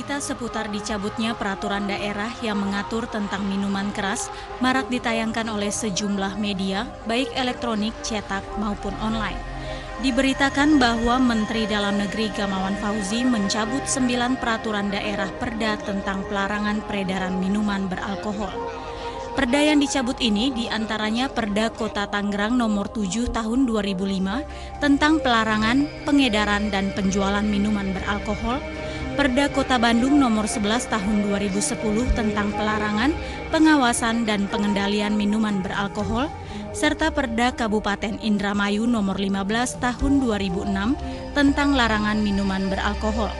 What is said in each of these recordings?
Berita seputar dicabutnya peraturan daerah yang mengatur tentang minuman keras marak ditayangkan oleh sejumlah media, baik elektronik, cetak, maupun online. Diberitakan bahwa Menteri Dalam Negeri Gamawan Fauzi mencabut 9 peraturan daerah Perda tentang pelarangan peredaran minuman beralkohol. Perda yang dicabut ini diantaranya Perda Kota Tangerang nomor 7 tahun 2005 tentang pelarangan, pengedaran, dan penjualan minuman beralkohol, Perda Kota Bandung nomor 11 tahun 2010 tentang pelarangan, pengawasan, dan pengendalian minuman beralkohol, serta Perda Kabupaten Indramayu nomor 15 tahun 2006 tentang larangan minuman beralkohol.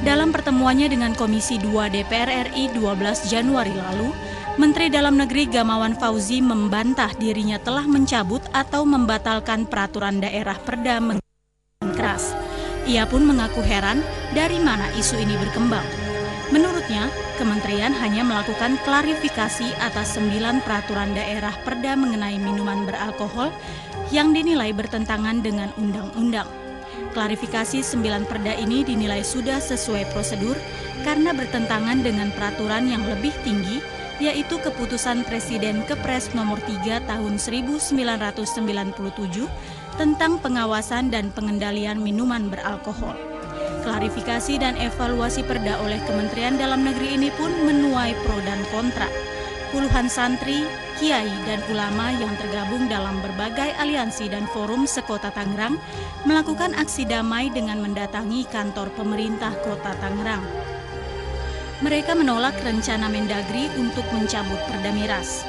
Dalam pertemuannya dengan Komisi 2 DPR RI 12 Januari lalu, Menteri Dalam Negeri Gamawan Fauzi membantah dirinya telah mencabut atau membatalkan peraturan daerah Perda minuman keras. Ia pun mengaku heran dari mana isu ini berkembang. Menurutnya, kementerian hanya melakukan klarifikasi atas 9 peraturan daerah Perda mengenai minuman beralkohol yang dinilai bertentangan dengan undang-undang. Klarifikasi 9 perda ini dinilai sudah sesuai prosedur karena bertentangan dengan peraturan yang lebih tinggi, yaitu Keputusan Presiden Kepres nomor 3 tahun 1997 tentang pengawasan dan pengendalian minuman beralkohol. Klarifikasi dan evaluasi perda oleh Kementerian Dalam Negeri ini pun menuai pro dan kontra. Puluhan santri, kiai, dan ulama yang tergabung dalam berbagai aliansi dan forum sekota Tangerang melakukan aksi damai dengan mendatangi kantor pemerintah Kota Tangerang. Mereka menolak rencana Mendagri untuk mencabut perda miras.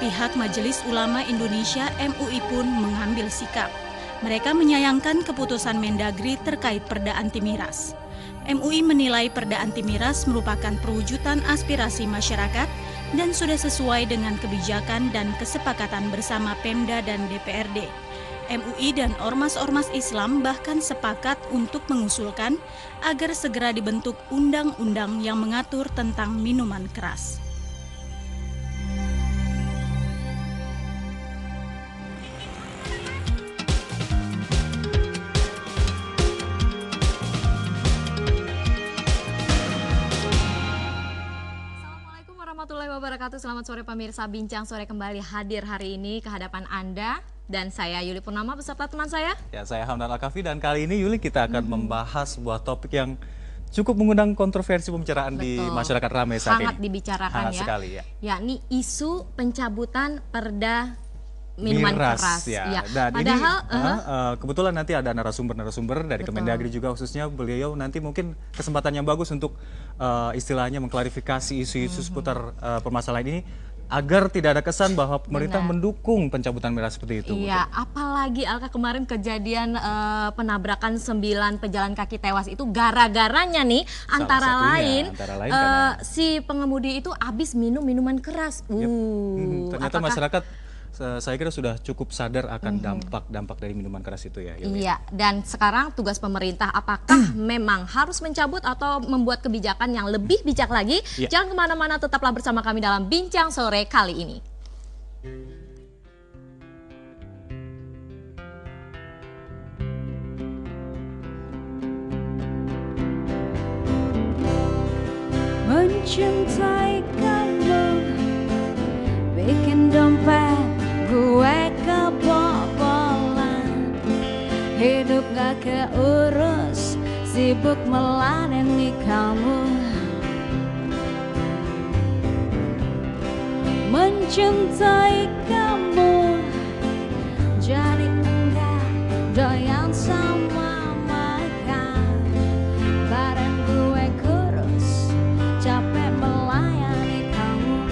Pihak Majelis Ulama Indonesia MUI pun mengambil sikap. Mereka menyayangkan keputusan Mendagri terkait perda anti miras. MUI menilai perda anti miras merupakan perwujudan aspirasi masyarakat dan sudah sesuai dengan kebijakan dan kesepakatan bersama Pemda dan DPRD. MUI dan ormas-ormas Islam bahkan sepakat untuk mengusulkan agar segera dibentuk undang-undang yang mengatur tentang minuman keras. Warahmatullahi wabarakatuh. Selamat sore pemirsa Bincang Sore kembali hadir hari ini ke hadapan Anda dan saya Yuli Purnama beserta teman saya. Ya, saya Hamdan Al-Kafi dan kali ini Yuli kita akan membahas sebuah topik yang cukup mengundang kontroversi pembicaraan di masyarakat ramai saat ini. Sangat dibicarakan Hangat sekali ya. Yakni isu pencabutan perda minuman keras. Ya. Dan padahal ini, kebetulan nanti ada narasumber dari Kemendagri juga, khususnya beliau nanti mungkin kesempatan yang bagus untuk istilahnya mengklarifikasi isu-isu seputar permasalahan ini agar tidak ada kesan bahwa pemerintah mendukung pencabutan miras seperti itu. Iya, apalagi Alka kemarin kejadian penabrakan 9 pejalan kaki tewas itu gara-garanya nih antara lain si pengemudi itu habis minum minuman keras. Ternyata masyarakat saya kira sudah cukup sadar akan dampak dari minuman keras itu ya. Iya, dan sekarang tugas pemerintah apakah memang harus mencabut atau membuat kebijakan yang lebih bijak lagi? Jangan kemana-mana, tetaplah bersama kami dalam Bincang Sore kali ini. Mencintai kamu bikin dompet gue kebobolan, hidup gak keurus, sibuk meladeni kamu. Mencintai kamu jadi enggak doyan sama makan, badan gue kurus, capek melayani kamu.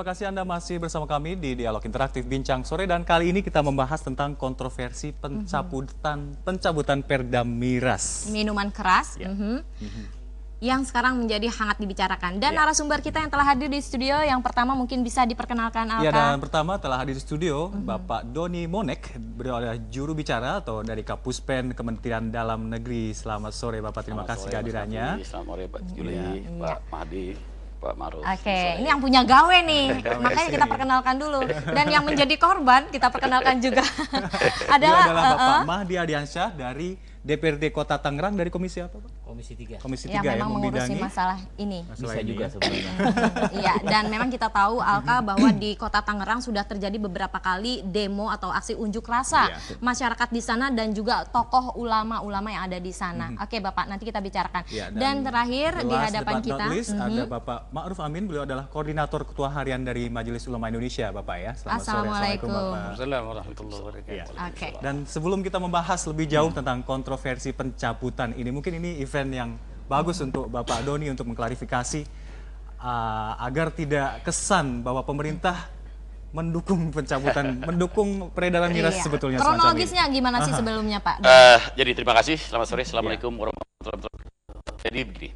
kasih Anda masih bersama kami di Dialog Interaktif Bincang Sore, dan kali ini kita membahas tentang kontroversi pencabutan Perda Miras. Minuman keras. Yang sekarang menjadi hangat dibicarakan. Dan narasumber kita yang telah hadir di studio, yang pertama mungkin bisa diperkenalkan, Alka. Ya, dan pertama telah hadir di studio Bapak Doni Monek, beliau adalah juru bicara atau dari Kapuspen Kementerian Dalam Negeri. Selamat sore Bapak, terima kasih kehadirannya. Selamat sore Pak Juli, Pak Mahdi, Pak Maruf. Oke, ini yang punya gawe nih, makanya kita perkenalkan dulu. Dan yang menjadi korban kita perkenalkan juga adalah Bapak Mahdi Ardiansyah dari DPRD Kota Tangerang, dari komisi apa Pak? Komisi 3. Komisi 3 yang memang mengurusi membidangi masalah ini. Bisa juga sebenarnya. Iya, dan memang kita tahu Alka bahwa di Kota Tangerang sudah terjadi beberapa kali demo atau aksi unjuk rasa masyarakat di sana dan juga tokoh ulama-ulama yang ada di sana. Oke Bapak, nanti kita bicarakan. Ya, dan terakhir di hadapan kita ada Bapak Ma'ruf Amin, beliau adalah koordinator ketua harian dari Majelis Ulama Indonesia, Bapak ya. Selamat sore. Assalamualaikum. Assalamualaikum warahmatullahi wabarakatuh. Oke. Dan sebelum kita membahas lebih jauh tentang kontroversi pencabutan ini, mungkin ini event yang bagus untuk Bapak Doni untuk mengklarifikasi agar tidak kesan bahwa pemerintah mendukung pencabutan, mendukung peredaran miras sebetulnya. Kronologisnya gimana sih sebelumnya Pak? Jadi terima kasih, selamat sore, assalamualaikum warahmatullahi wabarakatuh. Jadi begini,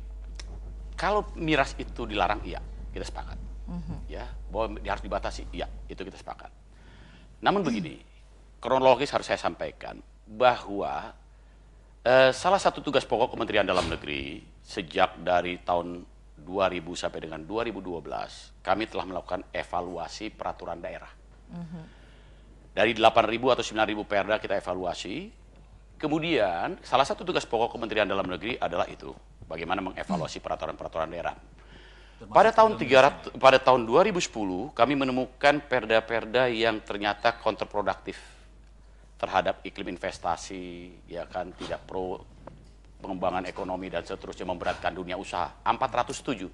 kalau miras itu dilarang, iya kita sepakat. Ya, bahwa harus dibatasi, iya itu kita sepakat. Namun begini, kronologis harus saya sampaikan bahwa salah satu tugas pokok Kementerian Dalam Negeri sejak dari tahun 2000 sampai dengan 2012, kami telah melakukan evaluasi peraturan daerah. Dari 8.000 atau 9.000 perda kita evaluasi. Kemudian salah satu tugas pokok Kementerian Dalam Negeri adalah itu, bagaimana mengevaluasi peraturan-peraturan daerah. Pada tahun 2010 kami menemukan perda-perda yang ternyata kontraproduktif terhadap iklim investasi, ya kan, tidak pro pengembangan ekonomi dan seterusnya, memberatkan dunia usaha. 407.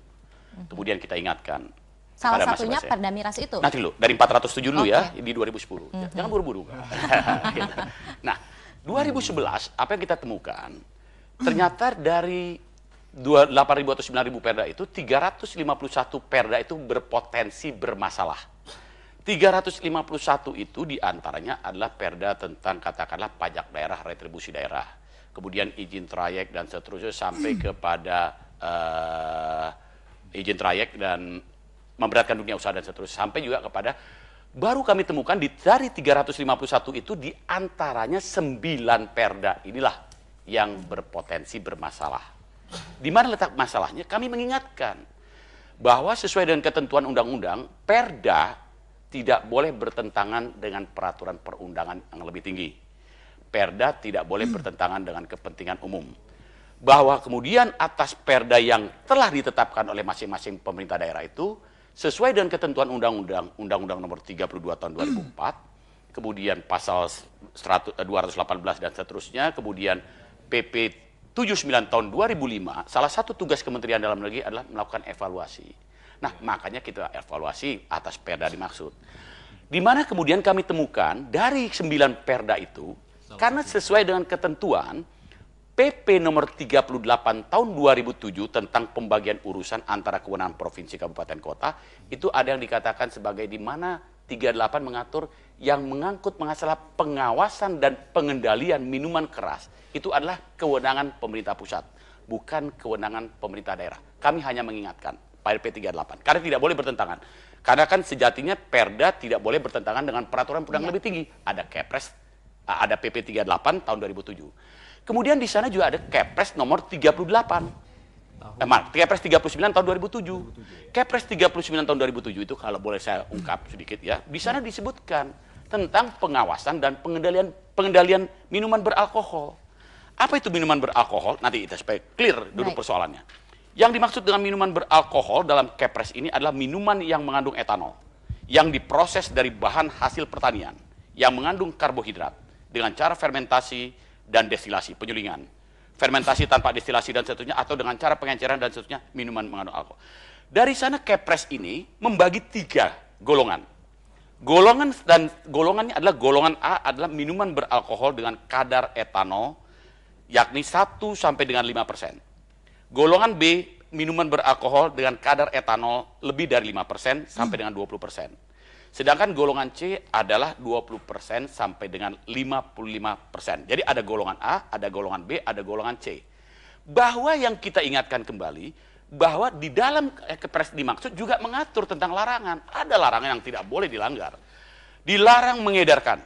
Kemudian kita ingatkan. Salah satunya Perda Miras itu. Nanti dulu, dari 407 dulu ya, di 2010. Jangan buru-buru. Nah, 2011 apa yang kita temukan? Ternyata dari 8.000 atau 9.000 perda itu, 351 perda itu berpotensi bermasalah. 351 itu diantaranya adalah perda tentang katakanlah pajak daerah, retribusi daerah, kemudian izin trayek dan seterusnya sampai kepada izin trayek dan memberatkan dunia usaha dan seterusnya, sampai juga kepada baru kami temukan dari 351 itu diantaranya 9 perda inilah yang berpotensi bermasalah. Di mana letak masalahnya? Kami mengingatkan bahwa sesuai dengan ketentuan undang-undang, perda tidak boleh bertentangan dengan peraturan perundangan yang lebih tinggi. Perda tidak boleh bertentangan dengan kepentingan umum. Bahwa kemudian atas perda yang telah ditetapkan oleh masing-masing pemerintah daerah itu, sesuai dengan ketentuan Undang-Undang Nomor 32 Tahun 2004, kemudian pasal 218 dan seterusnya, kemudian PP 79 Tahun 2005, salah satu tugas Kementerian Dalam Negeri adalah melakukan evaluasi. Nah, makanya kita evaluasi atas perda dimaksud. Di mana kemudian kami temukan dari 9 perda itu, karena sesuai dengan ketentuan PP nomor 38 tahun 2007 tentang pembagian urusan antara kewenangan provinsi, kabupaten, kota, itu ada yang dikatakan sebagai di mana 38 mengatur yang mengangkut masalah pengawasan dan pengendalian minuman keras. Itu adalah kewenangan pemerintah pusat, bukan kewenangan pemerintah daerah. Kami hanya mengingatkan. PP 38, karena tidak boleh bertentangan. Karena kan sejatinya perda tidak boleh bertentangan dengan peraturan yang lebih tinggi. Ada Kepres, ada PP 38 tahun 2007. Kemudian di sana juga ada Kepres nomor 38. Kepres 39 tahun 2007. Kepres 39 tahun 2007 itu kalau boleh saya ungkap sedikit ya, di sana disebutkan tentang pengawasan dan pengendalian minuman beralkohol. Apa itu minuman beralkohol? Nanti kita supaya clear dulu persoalannya. Yang dimaksud dengan minuman beralkohol dalam Kepres ini adalah minuman yang mengandung etanol, yang diproses dari bahan hasil pertanian, yang mengandung karbohidrat dengan cara fermentasi dan destilasi, penyulingan. Fermentasi tanpa destilasi dan seterusnya, atau dengan cara pengenceran dan seterusnya, minuman mengandung alkohol. Dari sana Kepres ini membagi 3 golongan. Golongannya adalah golongan A adalah minuman beralkohol dengan kadar etanol, yakni 1 sampai dengan 5%. Golongan B minuman beralkohol dengan kadar etanol lebih dari 5% sampai dengan 20%. Sedangkan golongan C adalah 20% sampai dengan 55%. Jadi ada golongan A, ada golongan B, ada golongan C. Bahwa yang kita ingatkan kembali, bahwa di dalam Kepres dimaksud juga mengatur tentang larangan. Ada larangan yang tidak boleh dilanggar. Dilarang mengedarkan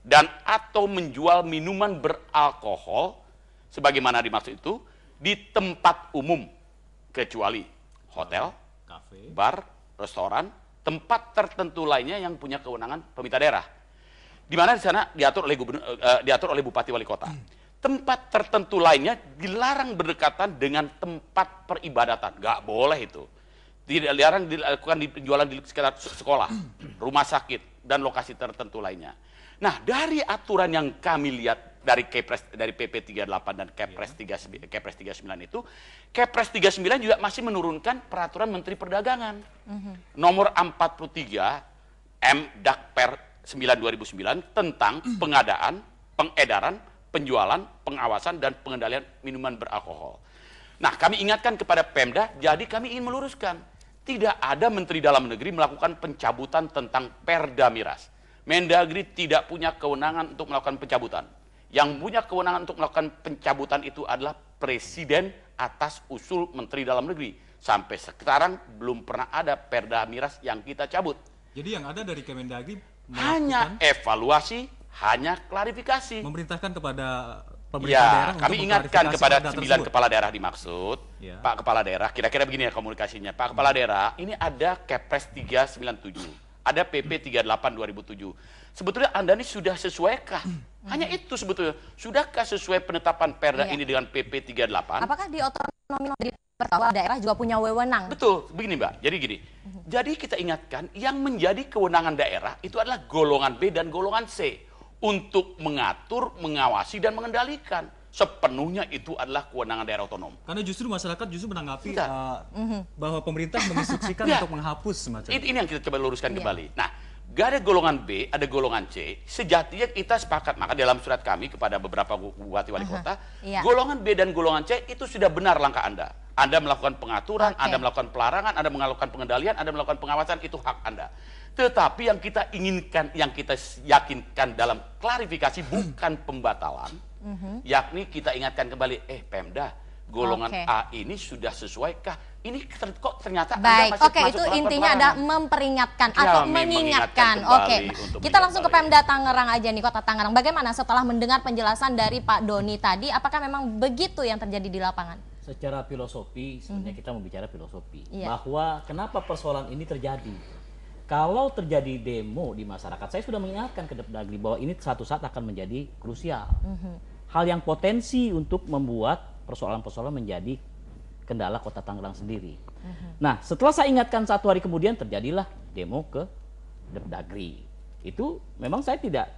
dan atau menjual minuman beralkohol sebagaimana dimaksud itu di tempat umum kecuali hotel, kafe, bar, restoran, tempat tertentu lainnya yang punya kewenangan pemerintah daerah. Di mana di sana diatur oleh bupati wali kota. Tempat tertentu lainnya dilarang berdekatan dengan tempat peribadatan. Nggak boleh itu. Dilarang dilakukan di penjualan di sekitar sekolah, rumah sakit, dan lokasi tertentu lainnya. Nah, dari aturan yang kami lihat dari PP 38 dan Kepres 39 itu, Kepres 39 juga masih menurunkan peraturan Menteri Perdagangan nomor 43 M-Dakper 9/2009 tentang pengadaan, pengedaran, penjualan, pengawasan, dan pengendalian minuman beralkohol. Nah, kami ingatkan kepada Pemda, jadi kami ingin meluruskan. Tidak ada Menteri Dalam Negeri melakukan pencabutan tentang Perda Miras. Mendagri tidak punya kewenangan untuk melakukan pencabutan. Yang punya kewenangan untuk melakukan pencabutan itu adalah Presiden atas usul Menteri Dalam Negeri. Sampai sekarang belum pernah ada Perda Miras yang kita cabut. Jadi yang ada dari Kemendagri hanya evaluasi, hanya klarifikasi. Memerintahkan kepada pemerintah daerah untuk kami ingatkan kepada 9 tersebut. kepala daerah dimaksud. Ya. Pak Kepala Daerah, kira-kira begini ya komunikasinya. Pak Kepala Daerah, ini ada Kepres 397, ada PP 38 2007. Sebetulnya Anda ini sudah sesuaikah? Hanya itu sebetulnya. Sudahkah sesuai penetapan Perda ini dengan PP 38? Apakah di otonomi kepala daerah juga punya wewenang? Betul, begini Mbak. Jadi gini. Jadi kita ingatkan yang menjadi kewenangan daerah itu adalah golongan B dan golongan C untuk mengatur, mengawasi, dan mengendalikan. Sepenuhnya itu adalah kewenangan daerah otonom. Karena justru masyarakat justru menanggapi bahwa pemerintah menginstruksikan untuk menghapus semacam itu. Ini yang kita coba luruskan kembali. Nah, gak ada golongan B, ada golongan C. Sejatinya kita sepakat, maka dalam surat kami kepada beberapa bupati wali kota, golongan B dan golongan C itu sudah benar langkah Anda. Anda melakukan pengaturan, Anda melakukan pelarangan, Anda melakukan pengendalian, Anda melakukan pengawasan, itu hak Anda. Tetapi yang kita inginkan, yang kita yakinkan dalam klarifikasi bukan pembatalan, yakni kita ingatkan kembali, Pemda, golongan A ini sudah sesuaikah? Ini kok ternyata baik, Anda masih itu intinya ada memperingatkan atau mengingatkan. Kita langsung ke Pemda Tangerang aja nih, Kota Tangerang. Bagaimana setelah mendengar penjelasan dari Pak Doni tadi, apakah memang begitu yang terjadi di lapangan? Secara filosofi, sebenarnya kita membicara filosofi. Bahwa kenapa persoalan ini terjadi? Kalau terjadi demo di masyarakat, saya sudah mengingatkan ke Depdagri bahwa ini satu saat akan menjadi krusial. Hal yang potensi untuk membuat persoalan-persoalan menjadi kendala Kota Tangerang sendiri. Nah, setelah saya ingatkan 1 hari kemudian terjadilah demo ke Depdagri. Itu memang saya tidak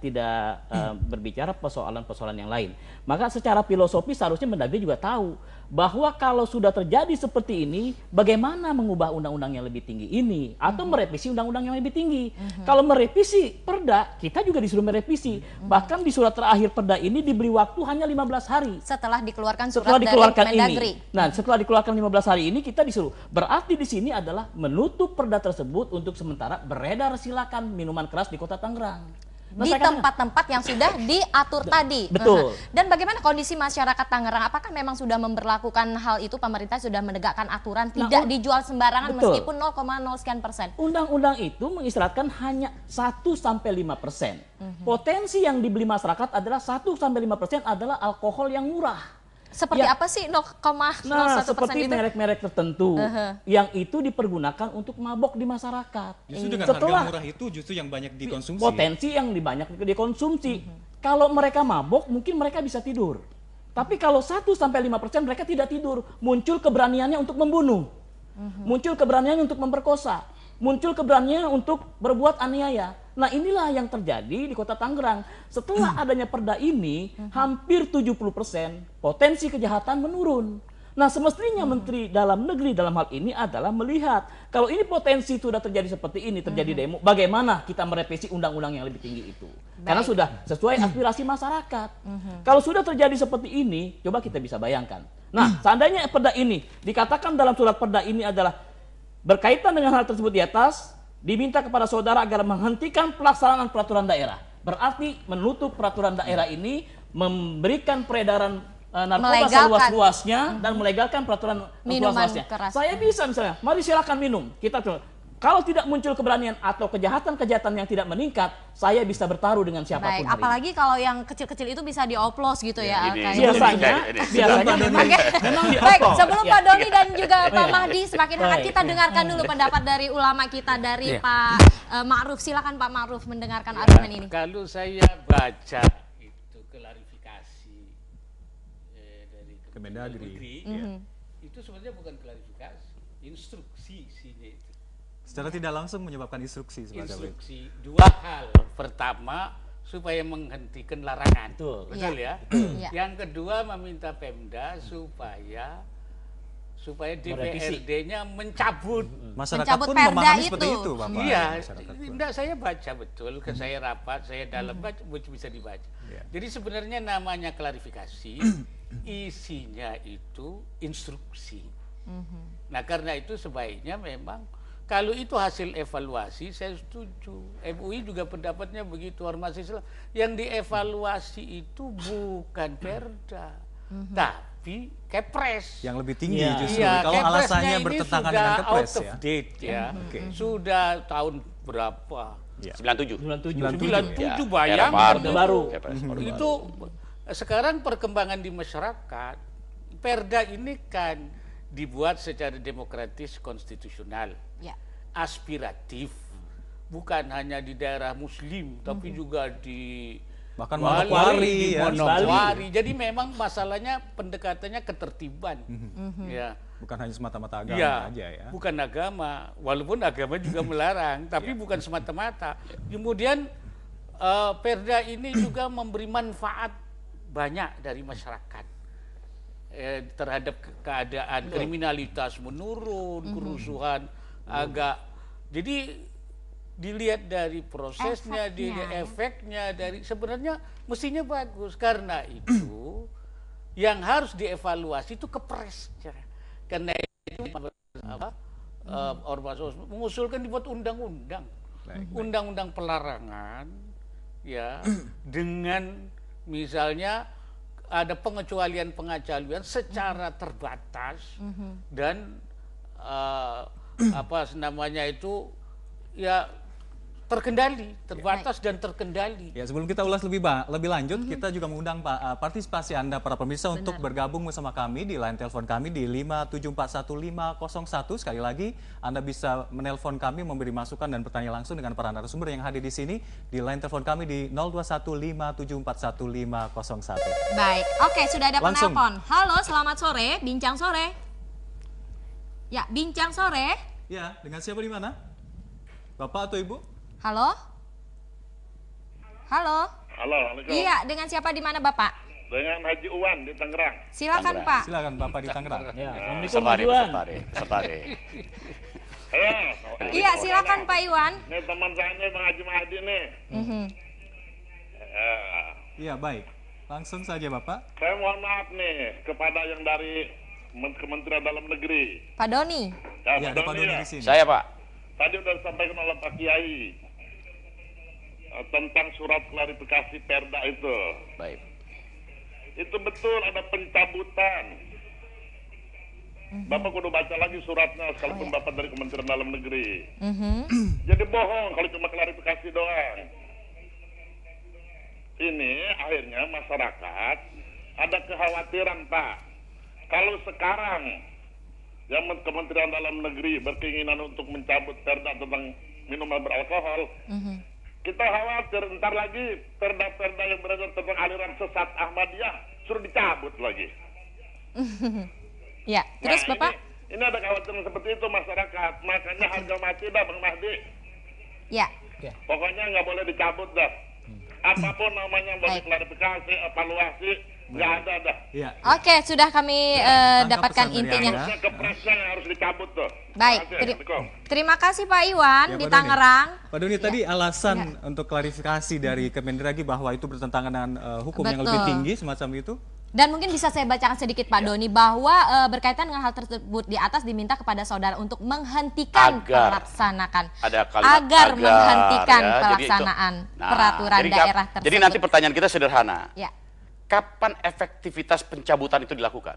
berbicara persoalan-persoalan yang lain. Maka secara filosofi seharusnya Mendagri juga tahu bahwa kalau sudah terjadi seperti ini, bagaimana mengubah undang-undang yang lebih tinggi ini atau merevisi undang-undang yang lebih tinggi. Kalau merevisi Perda, kita juga disuruh merevisi. Bahkan di surat terakhir Perda ini diberi waktu hanya 15 hari. Setelah dikeluarkan surat dari Kemendagri. Nah, setelah dikeluarkan 15 hari ini kita disuruh. Berarti di sini adalah menutup Perda tersebut untuk sementara beredar silakan minuman keras di Kota Tangerang. Nah, di tempat-tempat yang sudah diatur tadi. Betul. Dan bagaimana kondisi masyarakat Tangerang? Apakah memang sudah memberlakukan hal itu? Pemerintah sudah menegakkan aturan tidak dijual sembarangan meskipun 0,0 sekian persen? Undang-undang itu mengisyaratkan hanya 1-5%. Potensi yang dibeli masyarakat adalah 1-5% adalah alkohol yang murah. Seperti apa sih 0,01% seperti itu? merek-merek tertentu yang itu dipergunakan untuk mabok di masyarakat. Justru dengan harga murah itu justru yang banyak dikonsumsi. Potensi yang banyak dikonsumsi. Kalau mereka mabok mungkin mereka bisa tidur. Tapi kalau 1-5% mereka tidak tidur, muncul keberaniannya untuk membunuh. Muncul keberaniannya untuk memperkosa. Muncul keberaniannya untuk berbuat aniaya. Nah, inilah yang terjadi di Kota Tangerang. Setelah adanya Perda ini, hampir 70% potensi kejahatan menurun. Nah, semestinya Menteri Dalam Negeri dalam hal ini adalah melihat kalau ini potensi sudah terjadi seperti ini, terjadi demo, bagaimana kita merevisi undang-undang yang lebih tinggi itu. Karena sudah sesuai aspirasi masyarakat. Kalau sudah terjadi seperti ini, coba kita bisa bayangkan. Nah, seandainya perda ini dikatakan dalam surat perda ini adalah berkaitan dengan hal tersebut di atas, diminta kepada saudara agar menghentikan pelaksanaan peraturan daerah. Berarti menutup peraturan daerah ini memberikan peredaran narkoba seluas-luasnya dan melegalkan peraturan seluas-luasnya. Saya bisa misalnya, mari silakan minum. Kita kalau tidak muncul keberanian atau kejahatan-kejahatan yang tidak meningkat, saya bisa bertaruh dengan siapapun. Baik, apalagi kalau yang kecil-kecil itu bisa dioplos gitu ya. Biasanya memang baik, sebelum Pak Doni dan juga Pak Mahdi semakin hangat, kita dengarkan dulu pendapat dari ulama kita, dari Pak Ma'ruf. Silakan Pak Ma'ruf mendengarkan argumen ini. Kalau saya baca itu klarifikasi dari Kemendagri, itu sebenarnya bukan klarifikasi, instruksi isinya itu. Secara tidak langsung menyebabkan instruksi semacam itu. Dua hal. Pertama, supaya menghentikan larangan. Betul ya? Yang kedua, meminta Pemda supaya DPRD-nya mencabut. Masyarakat pun memahami seperti itu, Bapak. Iya, enggak, saya baca betul, saya rapat, saya dalam baca, bisa dibaca. Jadi sebenarnya namanya klarifikasi, isinya itu instruksi. Nah, karena itu sebaiknya memang kalau itu hasil evaluasi, saya setuju. MUI juga pendapatnya begitu, Ormas Islam. Yang dievaluasi itu bukan Perda, tapi Kepres. Yang lebih tinggi justru. Kalau alasannya bertentangan dengan Kepres out of date ya. Sudah tahun berapa? 97 bayang baru. Itu sekarang perkembangan di masyarakat. Perda ini kan dibuat secara demokratis konstitusional, aspiratif, bukan hanya di daerah Muslim, tapi juga di bahkan Manokwari, Jadi memang masalahnya pendekatannya ketertiban, bukan hanya semata-mata agama aja ya. Bukan agama, walaupun agama juga melarang, tapi bukan semata-mata. Kemudian Perda ini juga memberi manfaat banyak dari masyarakat. Terhadap keadaan kriminalitas menurun, kerusuhan agak, jadi dilihat dari prosesnya, efeknya dari sebenarnya mestinya bagus. Karena itu yang harus dievaluasi itu Kepresnya. Karena itu Ormas mengusulkan dibuat undang-undang, undang-undang pelarangan, ya, dengan misalnya ada pengecualian secara terbatas dan apa namanya itu ya terkendali, terbatas dan terkendali. Ya, sebelum kita ulas lebih lanjut, kita juga mengundang partisipasi Anda para pemirsa untuk bergabung bersama kami di line telepon kami di 5741501. Sekali lagi, Anda bisa menelpon kami, memberi masukan dan bertanya langsung dengan para narasumber yang hadir di sini di line telepon kami di 0215741501. Baik, oke, sudah ada penelpon. Halo, selamat sore, Bincang Sore. Ya, Bincang Sore. Ya, dengan siapa di mana? Bapak atau Ibu? Halo? Halo? Halo, Assalamualaikum. Iya, dengan siapa di mana Bapak? Dengan Haji Uwan di Tangerang. Silakan Pak. Silakan Bapak di Tangerang. Ya, Iya, silakan Pak Iwan. Ini teman saya nih, Bang Haji Mahdi nih. Iya, baik. Langsung saja Bapak. Saya mohon maaf nih kepada yang dari Kementerian Dalam Negeri. Pak Doni. Ya, ada Pak Doni di sini. Saya Pak. Tadi sudah disampaikan oleh Pak Kiai tentang surat klarifikasi Perda itu. Baik. Itu betul ada pencabutan. Bapak kudu baca lagi suratnya sekalipun Bapak dari Kementerian Dalam Negeri. Jadi bohong kalau cuma klarifikasi doang. Ini akhirnya masyarakat ada kekhawatiran, Pak. Kalau sekarang yang Kementerian Dalam Negeri berkeinginan untuk mencabut Perda tentang minuman beralkohol, kita khawatir ntar lagi Perda-Perda yang berada tentang aliran sesat Ahmadiyah suruh dicabut lagi. Ya, terus Bapak? Ini ada kekhawatiran seperti itu masyarakat, makanya harga mati dah Bang Mahdi. Ya. Pokoknya nggak boleh dicabut dah. Apapun namanya, boleh klarifikasi, evaluasi, nggak ada dah. Ya. Oke, sudah kami dapatkan intinya. Kepresnya yang harus dicabut tuh. Baik, terima kasih Pak Iwan di Tangerang. Pak Doni, tadi alasan untuk klarifikasi dari Kemendagri bahwa itu bertentangan dengan hukum yang lebih tinggi semacam itu? Dan mungkin bisa saya bacakan sedikit Pak Doni bahwa berkaitan dengan hal tersebut di atas diminta kepada saudara untuk menghentikan pelaksanaan menghentikan pelaksanaan peraturan daerah tersebut. Jadi nanti pertanyaan kita sederhana. Ya. Kapan efektivitas pencabutan itu dilakukan?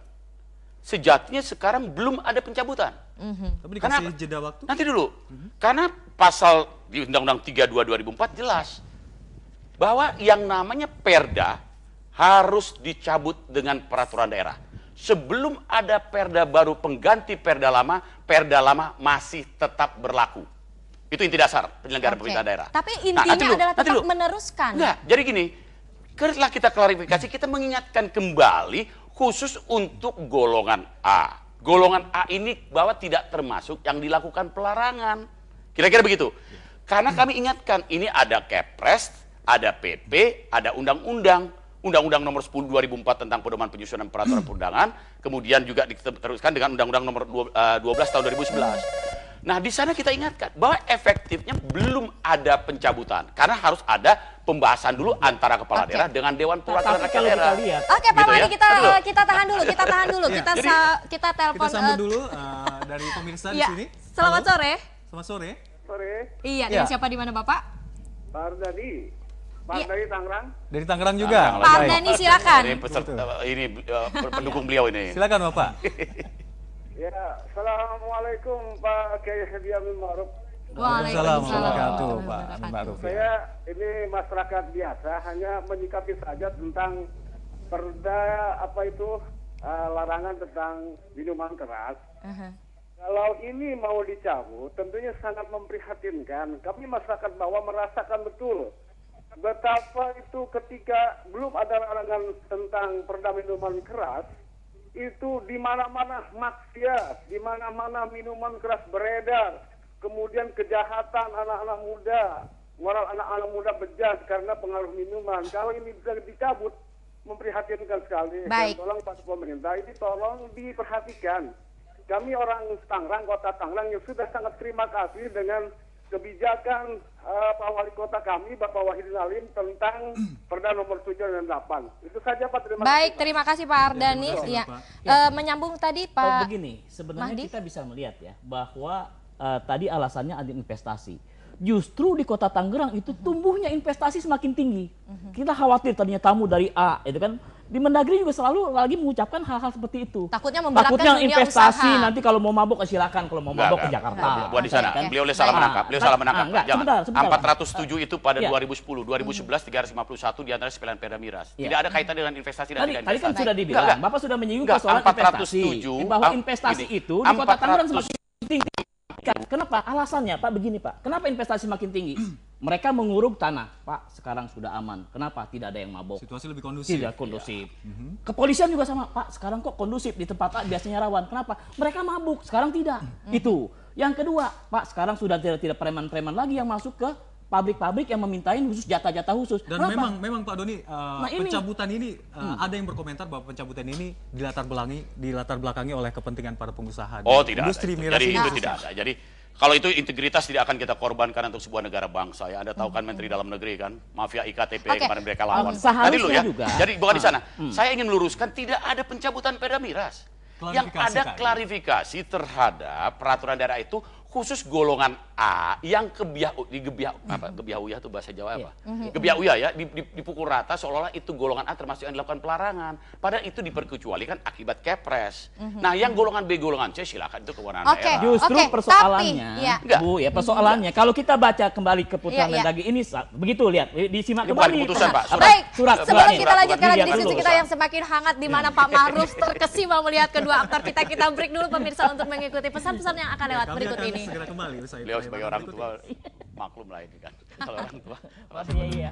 Sejatinya sekarang belum ada pencabutan. Tapi dikasih jeda waktu? Nanti dulu. Karena pasal di Undang-Undang 32 2004 jelas bahwa yang namanya perda harus dicabut dengan peraturan daerah. Sebelum ada perda baru pengganti perda lama masih tetap berlaku. Itu inti dasar penyelenggara pemerintah daerah. Tapi intinya adalah tetap meneruskan. Enggak, jadi gini, setelah kita klarifikasi, kita mengingatkan kembali khusus untuk golongan A. Golongan A ini bahwa tidak termasuk yang dilakukan pelarangan. Kira-kira begitu. Karena kami ingatkan, ini ada Kepres, ada PP, ada undang-undang. Undang-Undang nomor 10 2004 tentang pedoman penyusunan peraturan perundangan, kemudian juga diteruskan dengan Undang-Undang nomor 12 tahun 2011. Nah, di sana kita ingatkan bahwa efektifnya belum ada pencabutan karena harus ada pembahasan dulu antara kepala daerah dengan Dewan Perwakilan Rakyat Daerah. Oke, Pak Wali, kita tahan dulu, kita telepon. Kita sambut dulu dari pemirsa di sini. Selamat sore. Selamat sore. Iya, dengan siapa di mana Bapak? Pak Ardani. Pak dari Tangerang. Dari Tangerang juga. Pak Ardani silakan. Ini pendukung beliau ini. Silakan Bapak. Ya, assalamualaikum Pak Kiai Haji Amin Ma'ruf. Waalaikumsalam warahmatullahi wabarakatuh. Saya ini masyarakat biasa, hanya menyikapi saja tentang perda larangan tentang minuman keras. Kalau ini mau dicabut, tentunya sangat memprihatinkan. Kami masyarakat bawah merasakan betul betapa itu ketika belum ada larangan tentang perda minuman keras, itu di mana-mana maksiat, di mana-mana minuman keras beredar, kemudian kejahatan anak-anak muda, moral anak-anak muda bejat karena pengaruh minuman. Kalau ini bisa dicabut, memprihatinkan sekali. Dan tolong Pak pemerintah ini tolong diperhatikan. Kami orang Tangerang, kota Tangerang yang sudah sangat terima kasih dengan kebijakan Pak Wali Kota kami, Bapak Wahidin Halim tentang Perda nomor 7 dan 8. Itu saja Pak, terima kasih. Baik, terima kasih Pak Ardani. Menyambung tadi Pak. Begini, sebenarnya kita bisa melihat ya bahwa tadi alasannya ada investasi. Justru di Kota Tangerang itu tumbuhnya investasi semakin tinggi. Kita khawatir tadinya tamu dari A, itu kan. Di Mendagri juga selalu lagi mengucapkan hal-hal seperti itu. Takutnya investasi usaha. Nanti kalau mau mabok silakan, kalau mau mabok ke Jakarta. Buat di sana, beliau salah menangkap. Beliau salah menangkap. Jangan. 407 itu pada 2010, 2011 351 di antara 9 perda miras. Tidak ada kaitan dengan investasi dan tidak investasi. Tadi kan sudah dibilang, Bapak sudah menyinggung persoalan investasi. Bahwa investasi itu di Kota Tangerang semakin tinggi. Kenapa? Alasannya Pak begini Pak. Kenapa investasi semakin tinggi? Mereka menguruk tanah. Pak, sekarang sudah aman. Kenapa? Tidak ada yang mabok. Situasi lebih kondusif. Tidak kondusif. Kepolisian juga sama. Pak, sekarang kok kondusif di tempat A biasanya rawan. Kenapa? Mereka mabuk. Sekarang tidak. Itu. Yang kedua, Pak, sekarang sudah tidak preman-preman lagi yang masuk ke pabrik-pabrik yang memintain khusus jatah-jatah khusus. Dan memang Pak Doni, pencabutan ini ada yang berkomentar bahwa pencabutan ini dilatar belakangi oleh kepentingan para pengusaha. Oh, tidak. Industri miras Jadi itu tidak ada. Jadi kalau itu integritas tidak akan kita korbankan untuk sebuah negara bangsa. Ya, Anda tahu kan Menteri Dalam Negeri kan, mafia IKTP kemarin mereka lawan. Tadi dulu ya. Juga. Jadi bukan di sana. Saya ingin meluruskan tidak ada pencabutan perda miras. Yang ada klarifikasi terhadap peraturan daerah itu khusus golongan A yang gebiauyah itu bahasa Jawa apa? Gebiauyah ya, dipukul rata seolah-olah itu golongan A termasuk yang dilakukan pelarangan. Padahal itu diperkecualikan akibat Kepres. Nah, yang golongan B, golongan C silakan itu kewenangan daerah. Justru persoalannya, Bu, ya persoalannya kalau kita baca kembali keputusan Mendagri ini begitu lihat, disimak kembali. Keputusan, Pak. Baik, sebelum kita lanjutkan lagi diskusi kita yang semakin hangat di mana Pak Ma'ruf terkesima melihat kedua aktor kita break dulu pemirsa untuk mengikuti pesan-pesan yang akan lewat berikut ini. Segera kembali beliau sebagai orang tua maklum lah ini kan. Kalau orang tua iya.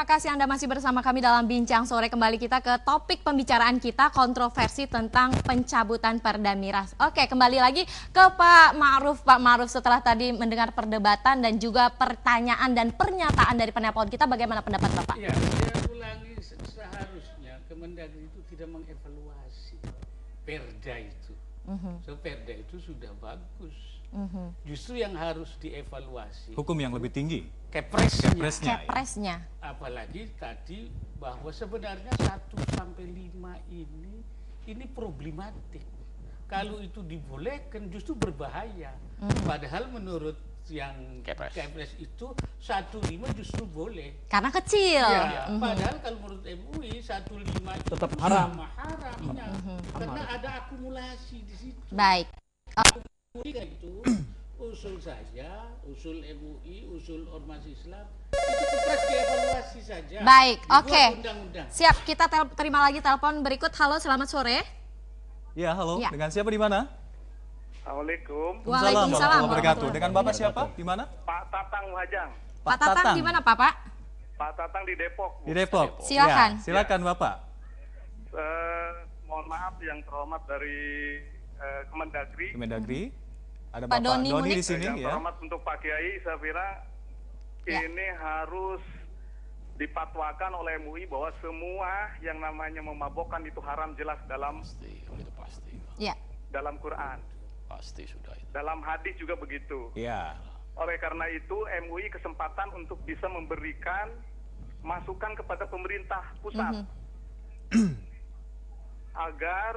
kasih Anda masih bersama kami dalam Bincang Sore. Kembali kita ke topik pembicaraan kita, kontroversi tentang pencabutan Perda Miras. Oke, kembali lagi ke Pak Ma'ruf. Pak Ma'ruf, setelah tadi mendengar perdebatan dan juga pertanyaan dan pernyataan dari penelpon kita, bagaimana pendapat Bapak? Ya, saya ulangi, seharusnya Kemendagri itu tidak mengevaluasi Perda itu. So, Perda itu sudah bagus. Justru yang harus dievaluasi Hukum yang lebih tinggi. Kepresnya. Apalagi tadi bahwa sebenarnya 1 sampai 5 ini problematik. Kalau itu dibolehkan justru berbahaya. Padahal menurut yang Kepres itu 1,5 justru boleh. Karena kecil. Ya, padahal kalau menurut MUI 1,5 itu tetap haram. Haramnya. Karena ada akumulasi di situ. Baik. Itu usul saya, usul MUI, usul Ormas Islam itu Kepres dievaluasi saja. Baik, oke. Undang-undang. Siap, kita terima lagi telepon berikut. Halo, selamat sore. Ya, halo. Ya. Dengan siapa di mana? Assalamualaikum. Waalaikumsalam warahmatullahi wabarakatuh. Dengan Bapak siapa? Di mana? Pak Tatang Wajang. Pak Tatang di mana, Pak? Pak Tatang di Depok. Bu. Di Depok. Silakan. Ya, silakan Bapak. Mohon maaf yang terhormat dari Kemendagri. Kemendagri. Ada Pak Bapak Doni Doni di Munik. sini Yang ya. terhormat untuk Pak Kiai, saya kira ini harus dipatwakan oleh MUI bahwa semua yang namanya memabokkan itu haram, jelas dalam Pasti. Ya. dalam Quran. Pasti sudah itu. Dalam hadis juga begitu. Ya. Oleh karena itu MUI kesempatan untuk bisa memberikan masukan kepada pemerintah pusat agar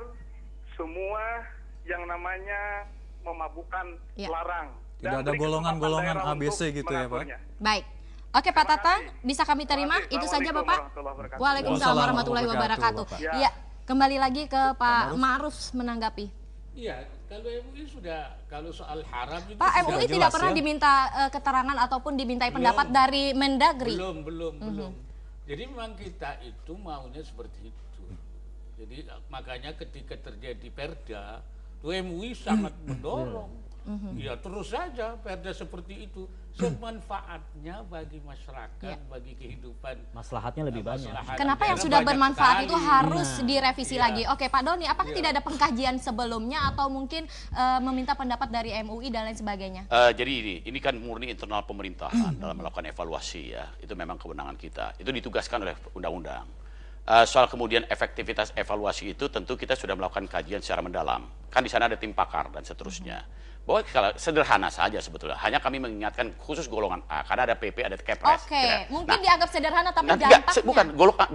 semua yang namanya memabukkan larang. Tidak Dan ada beri golongan-golongan kesempatan daerah ABC untuk gitu ya, Pak? mengaturnya. Baik. Oke, Pak Tatang, bisa kami terima? Itu saja, Bapak. Waalaikumsalam warahmatullahi wabarakatuh. Ya, kembali lagi ke Pak Ma'ruf menanggapi. Iya, kalau MUI sudah, kalau soal haram itu Pak, sudah MUI jelas tidak pernah ya. diminta keterangan ataupun dimintai pendapat dari Mendagri. belum. Jadi memang kita itu maunya seperti itu. Jadi makanya ketika terjadi Perda, MUI sangat mendorong. Ya terus saja Perda seperti itu. Semanfaatnya bagi masyarakat, bagi kehidupan. Maslahatnya lebih banyak. Kenapa yang sudah bermanfaat itu harus direvisi lagi? Oke, Pak Doni, apakah tidak ada pengkajian sebelumnya atau mungkin meminta pendapat dari MUI dan lain sebagainya? Jadi ini kan murni internal pemerintahan dalam melakukan evaluasi ya. Itu memang kewenangan kita. Itu ditugaskan oleh undang-undang. Soal kemudian efektivitas evaluasi itu tentu kita sudah melakukan kajian secara mendalam. Kan di sana ada tim pakar dan seterusnya. Bahwa kalau sederhana saja sebetulnya. Hanya kami mengingatkan khusus golongan A. Karena ada PP, ada Kepres. Oke, mungkin dianggap sederhana tapi enggak, dampaknya. bukan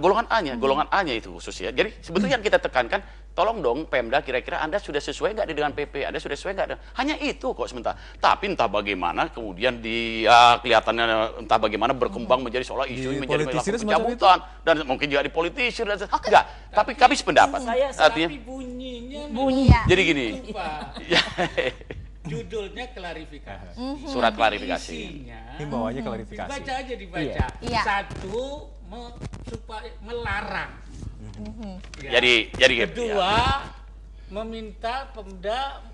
golongan A-nya, golongan A-nya itu khusus ya. Jadi sebetulnya yang kita tekankan, tolong dong Pemda kira-kira Anda sudah sesuai nggak dengan PP, Anda sudah sesuai nggak? Hanya itu kok sementara. Tapi entah bagaimana kemudian dia kelihatannya entah bagaimana berkembang menjadi seolah isu menjadi pencabutan dan mungkin juga dipolitisir dan enggak. Tapi kami sependapat. Tapi bunyinya Jadi gini. Judulnya klarifikasi. Surat klarifikasi. Himbauannya klarifikasi. Dibaca aja dibaca. Iya. Satu supaya melarang. Jadi kedua meminta Pemda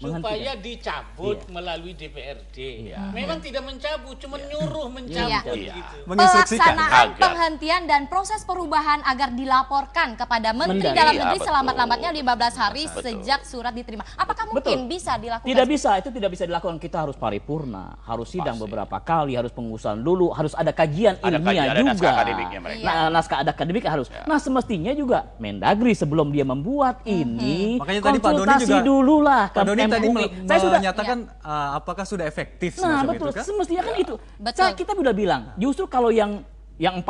supaya dicabut melalui DPRD. Memang tidak mencabut, cuma nyuruh mencabut gitu. Pelaksanaan penghentian dan proses perubahan agar dilaporkan kepada Menteri Dalam Negeri selambat-lambatnya 15 hari sejak surat diterima. Apakah mungkin bisa dilakukan? Tidak bisa, itu tidak bisa dilakukan. Kita harus paripurna, harus sidang beberapa kali, harus pengusulan dulu, harus ada kajian ilmiah juga. Naskah akademiknya mereka. Nah, naskah akademik harus. Nah, semestinya juga Mendagri sebelum dia membuat ini konsultasi dulu lah. Pak Doni tadi saya sudah menyatakan apakah sudah efektif betul, itu kan? semestinya kan itu. Kita sudah bilang, justru kalau yang 40%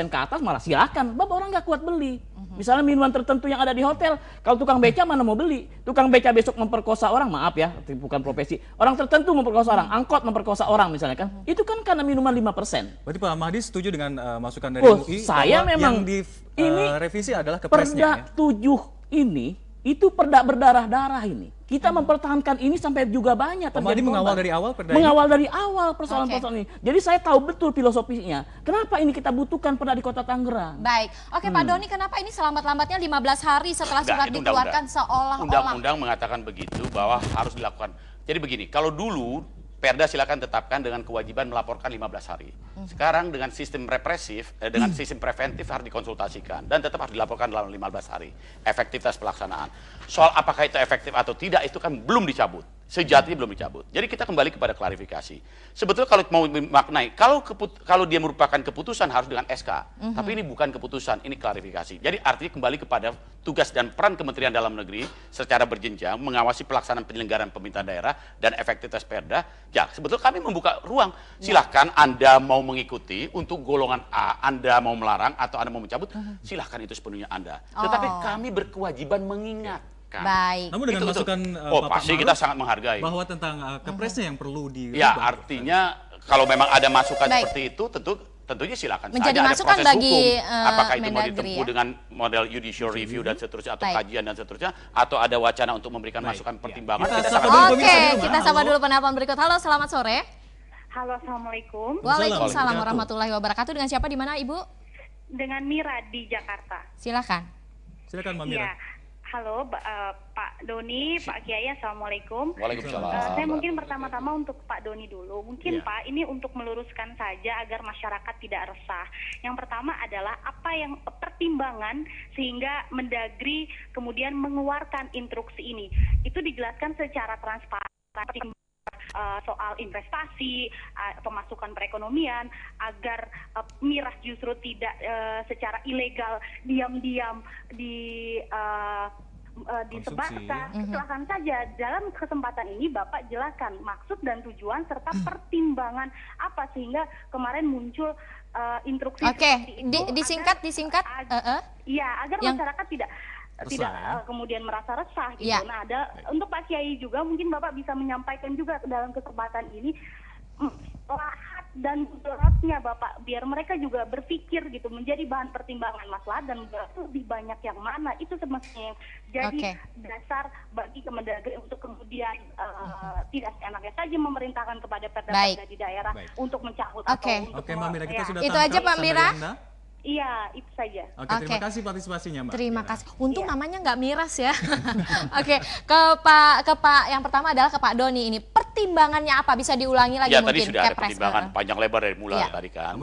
ke atas malah silakan. Bapak orang nggak kuat beli. Misalnya minuman tertentu yang ada di hotel, kalau tukang beca mana mau beli? Tukang beca besok memperkosa orang, maaf ya, bukan profesi. Orang tertentu memperkosa orang, angkot memperkosa orang misalnya kan. Itu kan karena minuman 5%. Berarti Pak Mahdi setuju dengan masukan dari MUI saya memang yang direvisi adalah Perda Kepresnya. 7 ini itu perda berdarah-darah ini. Kita mempertahankan ini sampai juga banyak terjadi mengawal dari awal perda mengawal dari awal persoalan-persoalan ini. Jadi saya tahu betul filosofinya. Kenapa ini kita butuhkan perda di Kota Tangerang? Baik. Oke, Pak Doni, kenapa ini selambat-lambatnya 15 hari setelah surat dikeluarkan seolah-olah? Undang-undang mengatakan begitu bahwa harus dilakukan. Jadi begini, kalau dulu Perda silakan tetapkan dengan kewajiban melaporkan 15 hari. Sekarang dengan sistem represif, dengan sistem preventif harus dikonsultasikan dan tetap harus dilaporkan dalam 15 hari. Efektivitas pelaksanaan. Soal apakah itu efektif atau tidak itu kan belum dicabut. Sejatinya belum dicabut. Jadi kita kembali kepada klarifikasi. Sebetulnya kalau mau memaknai, kalau dia merupakan keputusan harus dengan SK. Tapi ini bukan keputusan, ini klarifikasi. Jadi artinya kembali kepada tugas dan peran Kementerian Dalam Negeri secara berjenjang mengawasi pelaksanaan penyelenggaraan pemerintahan daerah dan efektivitas Perda. Ya, sebetulnya kami membuka ruang. Silahkan Anda mau mengikuti untuk golongan A, Anda mau melarang atau Anda mau mencabut, silahkan itu sepenuhnya Anda. Tetapi kami berkewajiban mengingat. Baik. Namun dengan masukan pasti kita sangat menghargai bahwa tentang kepresnya yang perlu dirubah. Ya, artinya kalau memang ada masukan seperti itu tentunya silakan menjadi saja, masukan ada proses bagi hukum. Apakah itu mau Mendagri, ditempuh dengan model judicial review dan seterusnya atau kajian dan seterusnya atau ada wacana untuk memberikan masukan pertimbangan. Kita sapa dulu penelpon berikut. Halo, selamat sore. Halo, assalamualaikum. Waalaikumsalam warahmatullahi wabarakatuh. Dengan siapa di mana, Ibu? Dengan Mira di Jakarta. Silakan. Silakan, Mbak Mira. Ya. Halo, Pak Doni, Pak Kiai, assalamualaikum. Waalaikumsalam. Saya mungkin pertama-tama untuk Pak Doni dulu. Mungkin Pak, ini untuk meluruskan saja agar masyarakat tidak resah. Yang pertama adalah apa yang pertimbangan sehingga Mendagri kemudian mengeluarkan instruksi ini. Itu dijelaskan secara transparan. Soal investasi, pemasukan perekonomian, agar miras justru tidak secara ilegal diam-diam disebarkan. Silakan saja dalam kesempatan ini Bapak jelaskan maksud dan tujuan serta pertimbangan apa sehingga kemarin muncul instruksi. Disingkat. Iya, agar masyarakat tidak kemudian merasa resah gitu. Nah, ada untuk Pak Kiai juga mungkin Bapak bisa menyampaikan juga dalam kesempatan ini lahat dan mudaratnya Bapak biar mereka juga berpikir gitu menjadi bahan pertimbangan maslahat dan lebih banyak yang mana itu semestinya yang jadi dasar bagi Kemendagri untuk kemudian tidak seenaknya saja memerintahkan kepada perda-perda di daerah untuk mencabut atau untuk Mbak Mira, kita sudah itu aja Pak Mira. Iya, itu saja. Terima kasih partisipasinya, Mbak. Terima kasih. Untung namanya nggak miras ya. Ke Pak yang pertama adalah ke Pak Doni ini. Pertimbangannya apa? Bisa diulangi lagi mungkin? Tadi sudah ada pertimbangan panjang lebar dari mulai tadi kan.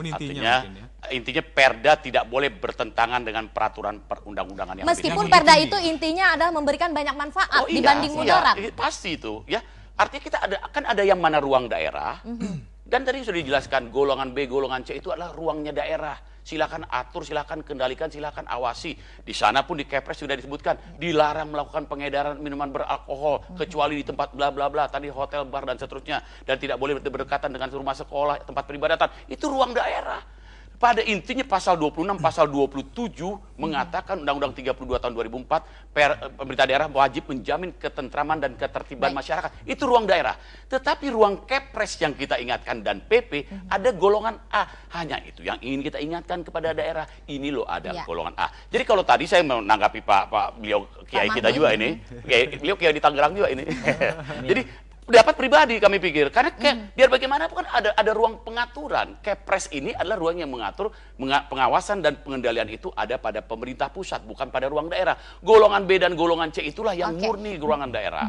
Intinya Perda tidak boleh bertentangan dengan peraturan perundang-undangan yang meskipun Perda itu intinya adalah memberikan banyak manfaat dibanding mudarat. Pasti itu, ya. Artinya kita ada yang mana ruang daerah. Dan tadi sudah dijelaskan golongan B, golongan C itu adalah ruangnya daerah. Silakan atur, silakan kendalikan, silakan awasi. Di sana pun di Kepres sudah disebutkan dilarang melakukan pengedaran minuman beralkohol kecuali di tempat bla bla bla, tadi hotel, bar dan seterusnya, dan tidak boleh berdekatan dengan rumah sekolah, tempat peribadatan. Itu ruang daerah. Pada intinya pasal 26, pasal 27 mengatakan Undang-Undang 32 tahun 2004 pemerintah daerah wajib menjamin ketentraman dan ketertiban masyarakat. Itu ruang daerah. Tetapi ruang Kepres yang kita ingatkan dan PP ada golongan A. Hanya itu yang ingin kita ingatkan kepada daerah. Ini loh ada golongan A. Jadi kalau tadi saya menanggapi Pak beliau Kiai kita juga ini. Beliau Kiai di Tangerang juga ini. Jadi pendapat pribadi kami pikir karena biar bagaimanapun ada ruang pengaturan. Kepres ini adalah ruang yang mengatur pengawasan dan pengendalian itu ada pada pemerintah pusat bukan pada ruang daerah. Golongan B dan golongan C itulah yang murni ruangan daerah.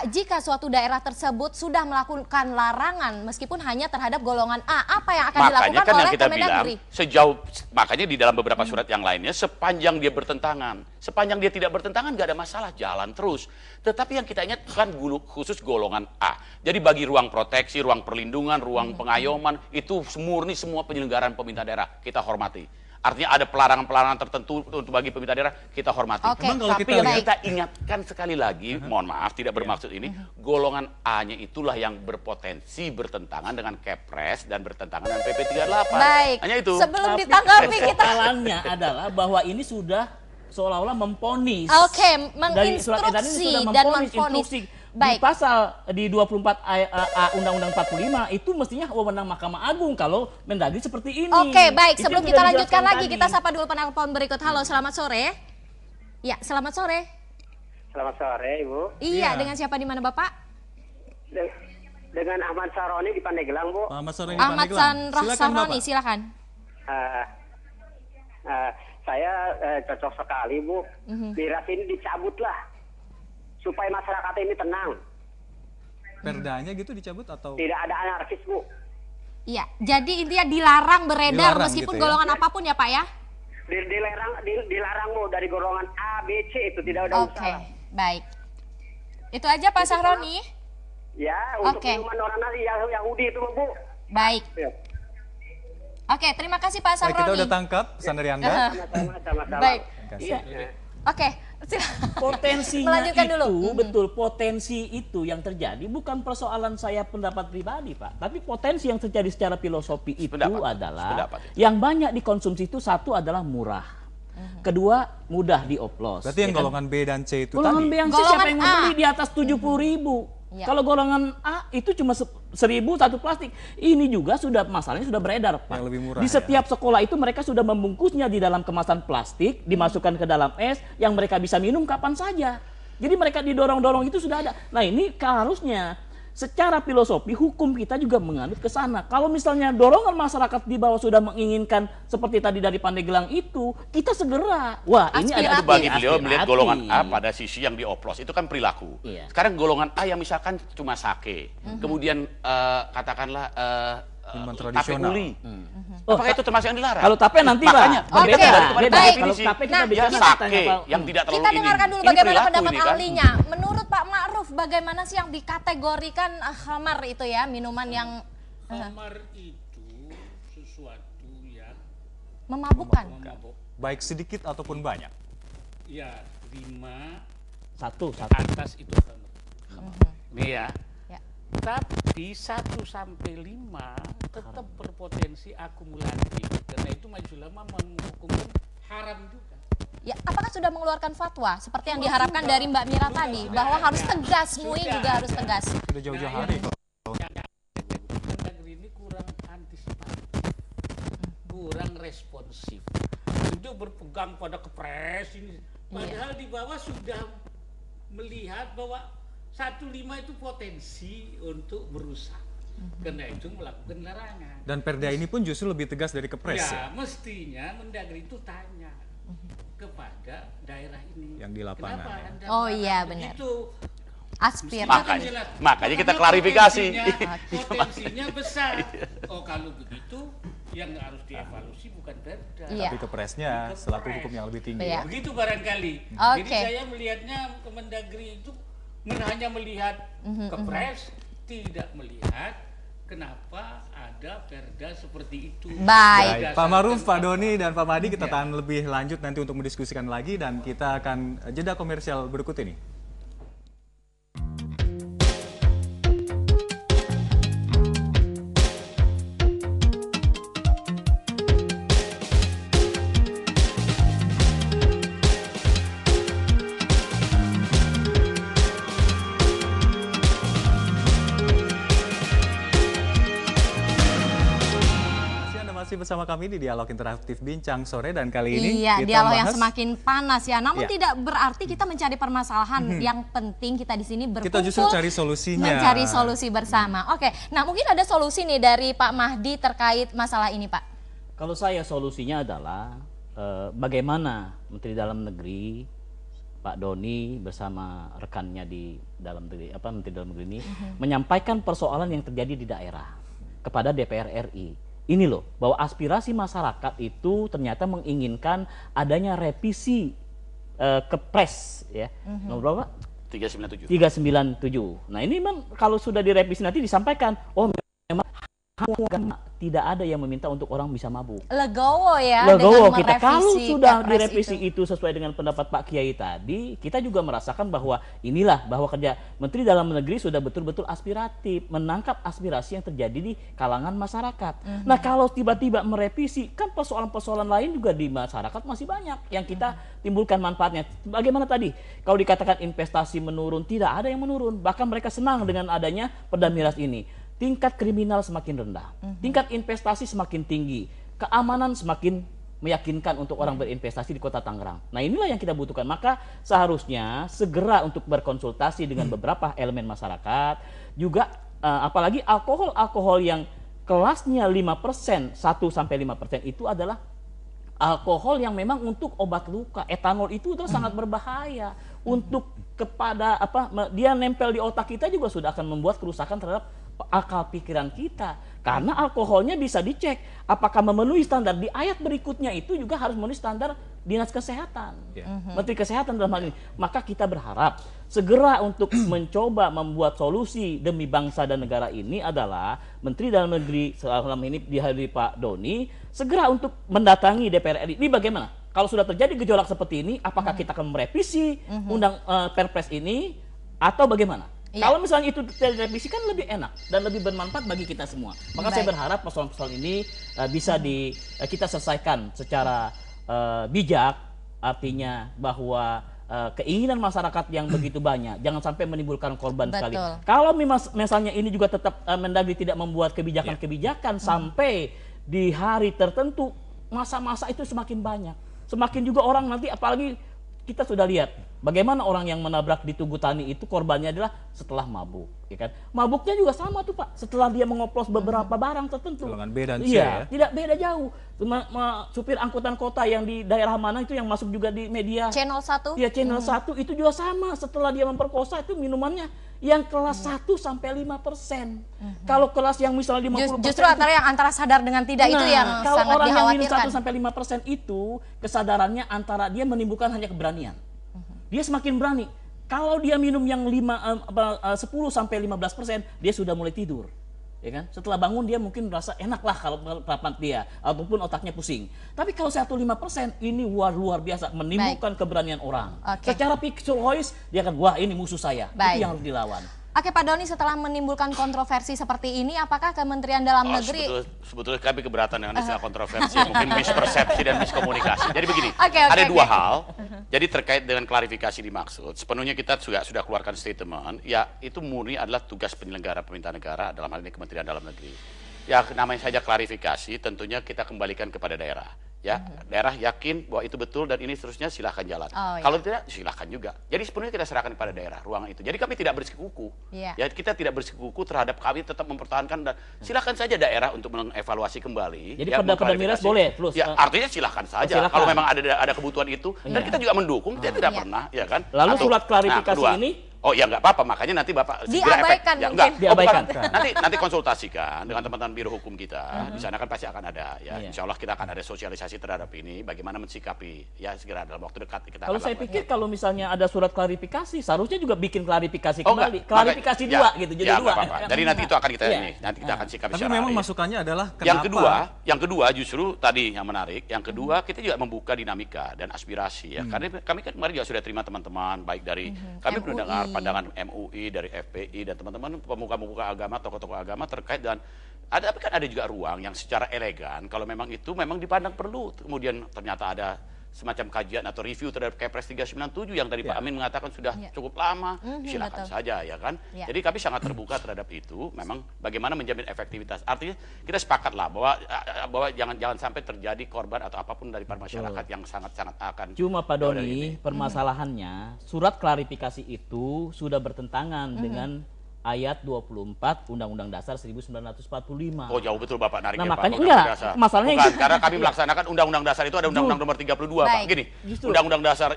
Jika suatu daerah tersebut sudah melakukan larangan meskipun hanya terhadap golongan A, apa yang akan dilakukan kan oleh yang kita Kemendagri? Makanya di dalam beberapa surat yang lainnya sepanjang dia bertentangan, sepanjang dia tidak bertentangan nggak ada masalah, jalan terus. Tetapi yang kita ingatkan khusus golongan A. Jadi bagi ruang proteksi, ruang perlindungan, ruang pengayoman, itu murni semua penyelenggaraan pemerintah daerah kita hormati. Artinya ada pelarangan-pelarangan tertentu untuk bagi pemerintah daerah kita hormati. Tapi yang kita ingatkan sekali lagi, mohon maaf tidak bermaksud ini, golongan A-nya itulah yang berpotensi bertentangan dengan Kepres dan bertentangan dengan PP 38. Baik. Hanya itu. Sebelum ditanggapi kita. Persoalannya adalah bahwa ini sudah seolah-olah memponis. Menginstruksi dan memponis. Baik. Di pasal di 24 A Undang-Undang 45 itu mestinya wewenang Mahkamah Agung kalau Mendagri seperti ini. Baik. Sebelum kita lanjutkan lagi, kita sapa dulu penelpon berikut. Halo, selamat sore. Ya, selamat sore. Selamat sore, Ibu. Iya, dengan siapa di mana, Bapak? Dengan Ahmad Saroni di Pandeglang, Bu. Ahmad Saroni, silakan. Saya cocok sekali, Bu. Miras ini dicabutlah supaya masyarakat ini tenang. perdanya gitu dicabut atau? Tidak ada anarkis, Bu. Iya, jadi intinya dilarang beredar Dilarang meskipun gitu ya? golongan apapun ya Pak ya? Dilarang, Bu, dari golongan A, B, C itu tidak ada Oke, usaha. baik. Itu aja Pak Sahroni? Ya, untuk Oke. minuman orang Yahudi itu, Bu. Baik. Ya. Oke, terima kasih Pak Baik, Sahroni. kita udah tangkap pesan dari Anda. Sama-sama. Baik. Terima kasih. Iya. Oke, Potensinya Melanjutkan itu, dulu. betul, potensi itu yang terjadi bukan persoalan saya pendapat pribadi, Pak. Tapi potensi yang terjadi secara filosofi itu adalah Sependapat. yang banyak dikonsumsi itu satu adalah murah. Kedua, mudah dioplos. Berarti yang ya kan? golongan B dan C itu Golongan tadi. B yang C Golongan siapa yang mau A. beli di atas 70.000? Ya. Kalau golongan A itu cuma 1.000 satu plastik. Ini juga sudah masalahnya sudah beredar, Pak. Yang lebih murah, Di setiap sekolah itu mereka sudah membungkusnya di dalam kemasan plastik, dimasukkan ke dalam es yang mereka bisa minum kapan saja. Jadi mereka didorong-dorong itu sudah ada. Nah, ini harusnya secara filosofi hukum kita juga menganut ke sana. Kalau misalnya dorongan masyarakat di bawah sudah menginginkan seperti tadi dari Pandeglang itu, kita segera. Wah, ini ada Itu bagi beliau melihat aspirasi. golongan A pada sisi yang dioplos itu kan perilaku. Iya. Sekarang golongan A yang misalkan cuma sake, kemudian katakanlah Minuman tape tradisional. uli. Oh, Apakah itu termasuk yang dilarang? Kalau tape nanti, Pak. Makanya Oke, berbeda dari baik. definisi. Kalau tape kita Nah, bicara Ya tanya, sake Pak. yang tidak terlalu kita dengarkan dulu ini bagaimana perilaku pendapat ini kan. ahlinya. Menurut Pak Ma'ruf, bagaimana sih yang dikategorikan khamar itu ya, minuman yang Khamar itu sesuatu yang memabukkan? memabuk. Baik sedikit ataupun banyak. Ya, 5 Satu. atas itu khamar. Nih ya. Ya. Tapi 1 sampai 5 tetap berpotensi akumulatif. Karena itu majelis ulama menghukumkan haram juga. Ya, apakah sudah mengeluarkan fatwa seperti yang diharapkan dari Mbak Mira tadi bahwa harus tegas, MUI juga harus tegas. Sudah jauh-jauh hari. Negeri ini kurang antisipatif, kurang responsif. Itu berpegang pada kepres ini. Padahal di bawah sudah melihat bahwa 15 itu potensi untuk merusak. Karena itu melakukan larangan. Dan perda ini pun justru lebih tegas dari kepres Ya, ya. mestinya Mendagri itu tanya kepada daerah ini. Yang di lapangan, Kenapa ya. Anda Oh melarang iya, benar. begitu? Aspirasi. Makanya kita klarifikasi. Potensinya besar. Oh, kalau begitu yang harus dievaluasi bukan perda. Iya. Tapi kepresnya selaku hukum yang lebih tinggi. Iya. Ya. Begitu barangkali. Oke. Jadi saya melihatnya Kemendagri itu hanya melihat kepres, tidak melihat kenapa ada perda seperti itu. Baik. Pak Ma'ruf, Pak Doni, dan Pak Madi kita tahan lebih lanjut nanti untuk mendiskusikan lagi dan kita akan jeda komersial berikut ini. Masih bersama kami di Dialog Interaktif Bincang Sore dan kali ini Iya, kita dialog yang bahas- semakin panas ya. Namun Iya. tidak berarti kita mencari permasalahan. Yang penting kita di sini berkumpul. Kita justru cari solusinya. Mencari solusi bersama. Oke, nah mungkin ada solusi nih dari Pak Mahdi terkait masalah ini, Pak. Kalau saya solusinya adalah bagaimana Menteri Dalam Negeri Pak Doni bersama rekannya di dalam negeri, Menteri Dalam Negeri ini menyampaikan persoalan yang terjadi di daerah kepada DPR RI. Ini loh, bahwa aspirasi masyarakat itu ternyata menginginkan adanya revisi kepres ya. Nomor berapa? 397. 397. Nah, ini memang kalau sudah direvisi nanti disampaikan, oh memang agama tidak ada yang meminta untuk orang bisa mabuk. Legowo ya. Legowo dengan kita kalau merevisi sudah Kepres direvisi itu sesuai dengan pendapat Pak Kiai tadi, kita juga merasakan bahwa inilah bahwa kerja Menteri Dalam Negeri sudah betul-betul aspiratif, menangkap aspirasi yang terjadi di kalangan masyarakat. Nah, kalau tiba-tiba merevisi, kan persoalan-persoalan lain juga di masyarakat masih banyak yang kita timbulkan manfaatnya. Bagaimana tadi? Kalau dikatakan investasi menurun, tidak ada yang menurun. Bahkan mereka senang dengan adanya Perda Miras ini. Tingkat kriminal semakin rendah, tingkat investasi semakin tinggi, keamanan semakin meyakinkan untuk orang berinvestasi di Kota Tangerang. Nah, inilah yang kita butuhkan. Maka seharusnya segera untuk berkonsultasi dengan beberapa elemen masyarakat, juga apalagi alkohol yang kelasnya 5%, 1-5% itu adalah alkohol yang memang untuk obat luka. Etanol itu adalah sangat berbahaya. untuk kepada dia nempel di otak kita juga sudah akan membuat kerusakan terhadap akal pikiran kita. Karena alkoholnya bisa dicek apakah memenuhi standar. Di ayat berikutnya itu juga harus memenuhi standar Dinas Kesehatan, Menteri Kesehatan dalam hal ini. Maka kita berharap segera untuk mencoba membuat solusi demi bangsa dan negara ini adalah Menteri Dalam Negeri selama ini dihadiri Pak Doni segera untuk mendatangi DPR RI. Ini bagaimana? Kalau sudah terjadi gejolak seperti ini, apakah kita akan merevisi Perpres ini atau bagaimana? Kalau misalnya itu tidak direvisi kan lebih enak dan lebih bermanfaat bagi kita semua. Maka saya berharap persoalan-persoalan ini bisa kita selesaikan secara bijak, artinya bahwa keinginan masyarakat yang begitu banyak jangan sampai menimbulkan korban sekali. Kalau misalnya ini juga tetap Mendagri tidak membuat kebijakan-kebijakan sampai di hari tertentu, masa-masa itu semakin banyak. Semakin juga orang nanti, apalagi kita sudah lihat bagaimana orang yang menabrak di Tugu Tani itu korbannya adalah setelah mabuk, ya kan? Mabuknya juga sama tuh Pak, setelah dia mengoplos beberapa barang tertentu. Golongan B dan C ya. ya? Tidak beda jauh. Supir angkutan kota yang di daerah mana itu yang masuk juga di media. Channel 1? Ya, Channel 1 itu juga sama. Setelah dia memperkosa itu minumannya yang kelas 1 sampai 5%. Kalau kelas yang misalnya 50%. Justru antara sadar dengan tidak itu yang kalau sangat orang dikhawatirkan. yang minum 1 sampai 5% itu kesadarannya antara dia menimbulkan hanya keberanian. Dia semakin berani. Kalau dia minum yang 10 sampai 15%, dia sudah mulai tidur. Ya kan? Setelah bangun dia mungkin merasa enak lah kalau rapat dia ataupun otaknya pusing. Tapi kalau 1-5% ini luar biasa menimbulkan keberanian orang. Secara psikologis dia akan wah ini musuh saya. Itu yang harus dilawan. Oke Pak Doni, setelah menimbulkan kontroversi seperti ini, apakah Kementerian Dalam Negeri... Sebetulnya kami keberatan dengan istilah kontroversi, mungkin mispersepsi dan miskomunikasi. Jadi begini, ada dua hal. Jadi terkait dengan klarifikasi dimaksud, sepenuhnya kita sudah keluarkan statement, ya itu murni adalah tugas penyelenggara pemerintahan negara, dalam hal ini Kementerian Dalam Negeri. Ya namanya saja klarifikasi, tentunya kita kembalikan kepada daerah. Ya, daerah yakin bahwa itu betul dan ini seterusnya silahkan jalan. Kalau tidak, silahkan juga. Jadi sepenuhnya kita serahkan pada daerah ruangan itu. Jadi kami tidak bersikuku. Ya, kita tidak bersikuku terhadap kami tetap mempertahankan dan silahkan saja daerah untuk mengevaluasi kembali. Jadi perda miras boleh, plus. Ya, artinya silahkan saja. Kalau memang ada kebutuhan itu dan kita juga mendukung, kita tidak pernah, ya kan? Lalu surat klarifikasi ini? Oh ya nggak apa-apa, makanya nanti Bapak diabaikan mungkin. Diabaikan. Nanti konsultasikan dengan teman-teman biro hukum kita. Di sana kan pasti akan ada ya. Insya Allah kita akan ada sosialisasi terhadap ini bagaimana mensikapi ya segera dalam waktu dekat kita. Kalau saya pikir kalau misalnya ada surat klarifikasi, seharusnya juga bikin klarifikasi kembali. Klarifikasi dua gitu, jadi dua. Jadi nanti itu akan kita nanti kita akan sikapi secara. Tapi memang masukannya adalah yang kedua justru tadi yang menarik, yang kedua kita juga membuka dinamika dan aspirasi ya. Karena kami kan kemarin juga sudah terima teman-teman baik dari kami mendengar pandangan MUI, dari FPI dan teman-teman pemuka-pemuka agama, tokoh-tokoh agama terkait dan tapi kan ada juga ruang yang secara elegan kalau memang itu memang dipandang perlu. Kemudian ternyata ada semacam kajian atau review terhadap Kepres 397 yang tadi Pak Amin mengatakan sudah cukup lama, silakan saja ya kan. Jadi kami sangat terbuka terhadap itu. Memang bagaimana menjamin efektivitas. Artinya kita sepakatlah bahwa jangan sampai terjadi korban atau apapun dari masyarakat yang sangat-sangat akan. Cuma Pak Doni, permasalahannya surat klarifikasi itu sudah bertentangan dengan ayat 24 Undang-Undang Dasar 1945. Oh jauh betul Bapak nariknya Nah, Pak. makanya enggak, masalahnya bukan, karena kami melaksanakan Undang-Undang Dasar itu ada Undang-Undang nomor 32 Pak. Gini, Undang-Undang Dasar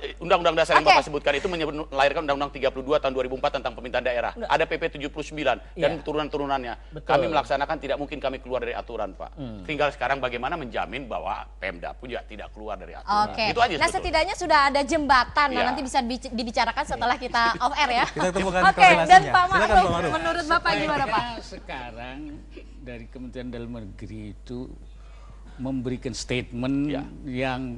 yang Bapak sebutkan itu melahirkan Undang-Undang 32 tahun 2004 tentang pemerintahan daerah. Ada PP 79 dan turunan-turunannya. Kami melaksanakan, tidak mungkin kami keluar dari aturan Pak. Tinggal sekarang bagaimana menjamin bahwa Pemda pun juga tidak keluar dari aturan. Itu aja. Nah setidaknya sudah ada jembatan, nanti bisa dibicarakan setelah kita off air ya. Kita temukan dan Pak Ma'ruf, menurut Bapak gimana Pak? Sekarang dari Kementerian Dalam Negeri itu memberikan statement yang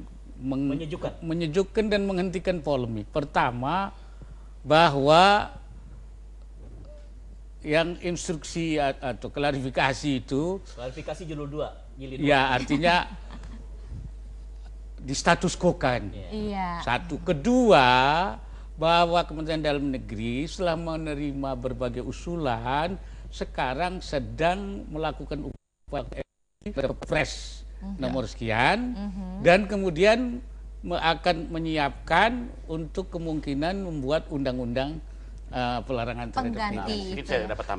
menyejukkan dan menghentikan polemik. Pertama, bahwa yang instruksi atau klarifikasi itu judul 2 ya artinya di status quo-kan. Satu. Kedua, bahwa Kementerian Dalam Negeri setelah menerima berbagai usulan sekarang sedang melakukan upaya Perpres nomor sekian dan kemudian akan menyiapkan untuk kemungkinan membuat undang-undang pelarangan terhadap pengganti.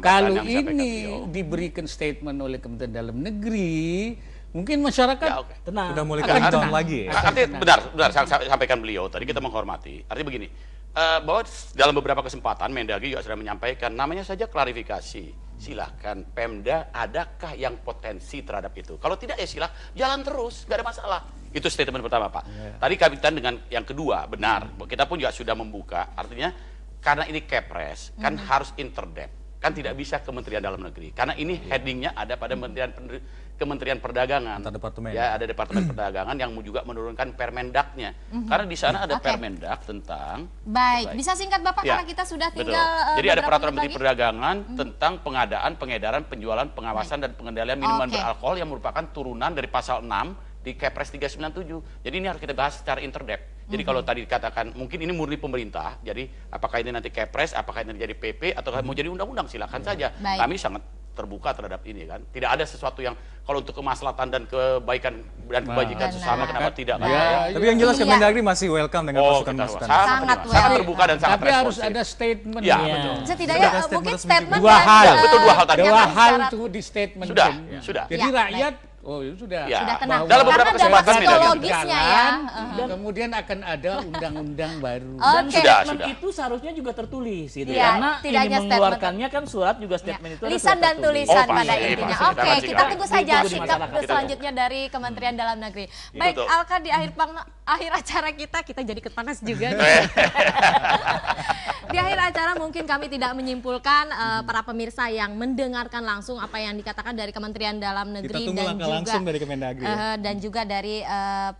Kalau ini diberikan statement oleh Kementerian Dalam Negeri, mungkin masyarakat tenang. Sudah mulai countdown lagi ya? Artinya benar, saya sampaikan beliau tadi, kita menghormati. Artinya begini, bahwa dalam beberapa kesempatan Mendagri juga sudah menyampaikan, namanya saja klarifikasi. Silahkan Pemda, adakah yang potensi terhadap itu? Kalau tidak ya silah jalan terus, nggak ada masalah. Itu statement pertama, Pak. Tadi kaitan dengan yang kedua, benar. Kita pun juga sudah membuka, artinya karena ini Kepres, kan harus interdep. Kan tidak bisa Kementerian Dalam Negeri. Karena ini headingnya ada pada Kementerian Perdagangan. Ya, ada Departemen Perdagangan yang juga menurunkan Permendaknya. Karena di sana ada Permendak tentang... Baik, bisa singkat Bapak karena kita sudah tinggal... Jadi ada Peraturan Menteri Perdagangan tentang pengadaan, pengedaran, penjualan, pengawasan, dan pengendalian minuman beralkohol yang merupakan turunan dari pasal 6 di Kepres 397. Jadi ini harus kita bahas secara interdep. Jadi kalau tadi dikatakan mungkin ini murni pemerintah, jadi apakah ini nanti Kepres, apakah ini jadi PP, atau mau jadi undang-undang, silakan saja. Kami sangat terbuka terhadap ini kan. Tidak ada sesuatu yang kalau untuk kemaslahatan dan kebaikan dan kebajikan sesama kenapa tidak. Tapi yang jelas Kemendagri masih welcome dengan masukan-masukan. Sangat terbuka dan sangat responsif. Tapi harus ada statement. Ya, betul. Setidaknya mungkin statement dua hal. Betul, dua hal tadi. Dua hal itu di statement. Sudah. Jadi rakyat sudah. Ya. Tenang. Dalam beberapa kesempatan psikologisnya ya. Kemudian akan ada undang-undang baru. Dan statement itu seharusnya juga tertulis gitu. Karena ini mengeluarkannya kan surat juga statement itu lisan dan tulisan pada intinya. Oke, kita tunggu saja sikap selanjutnya dari Kementerian Dalam Negeri. Baik, Alka, di akhir acara kita jadi kepanas juga. Di akhir acara mungkin kami tidak menyimpulkan para pemirsa yang mendengarkan langsung apa yang dikatakan dari Kementerian Dalam Negeri dan juga langsung dari Kemendagri dan juga dari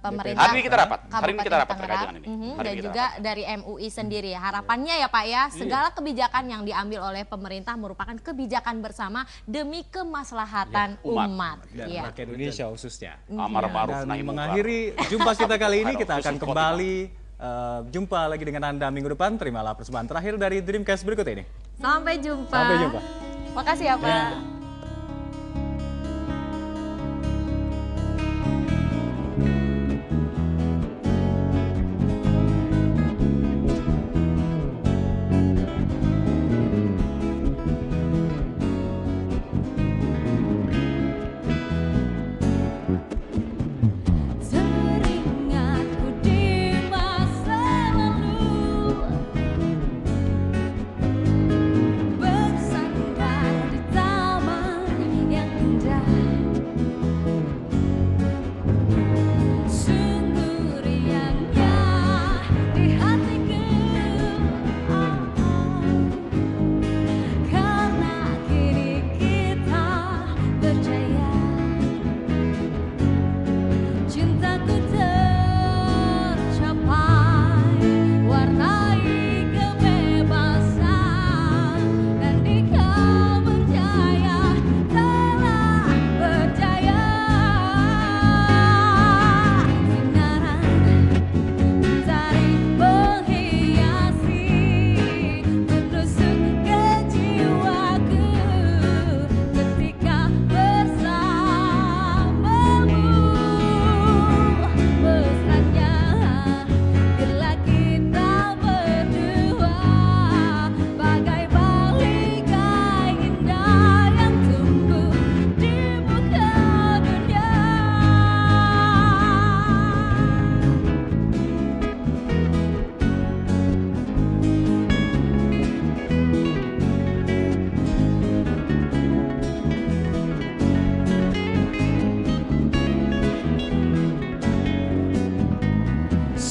pemerintah. Hari ini kita rapat. Hari ini kita rapat terkait dengan ini. Dan juga dari MUI sendiri. Harapannya ya Pak ya, segala kebijakan yang diambil oleh pemerintah merupakan kebijakan bersama demi kemaslahatan umat. Dan rakyat Indonesia khususnya. Amar ma'ruf nahi munkar. Mengakhiri jumpa kita kali ini, kita akan kembali jumpa lagi dengan Anda minggu depan. Terimalah persembahan terakhir dari Dreamcast berikut ini. Sampai jumpa. Sampai jumpa. Makasih ya Pak.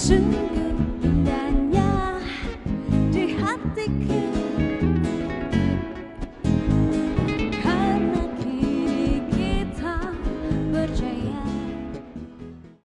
Sungguh indahnya di hatiku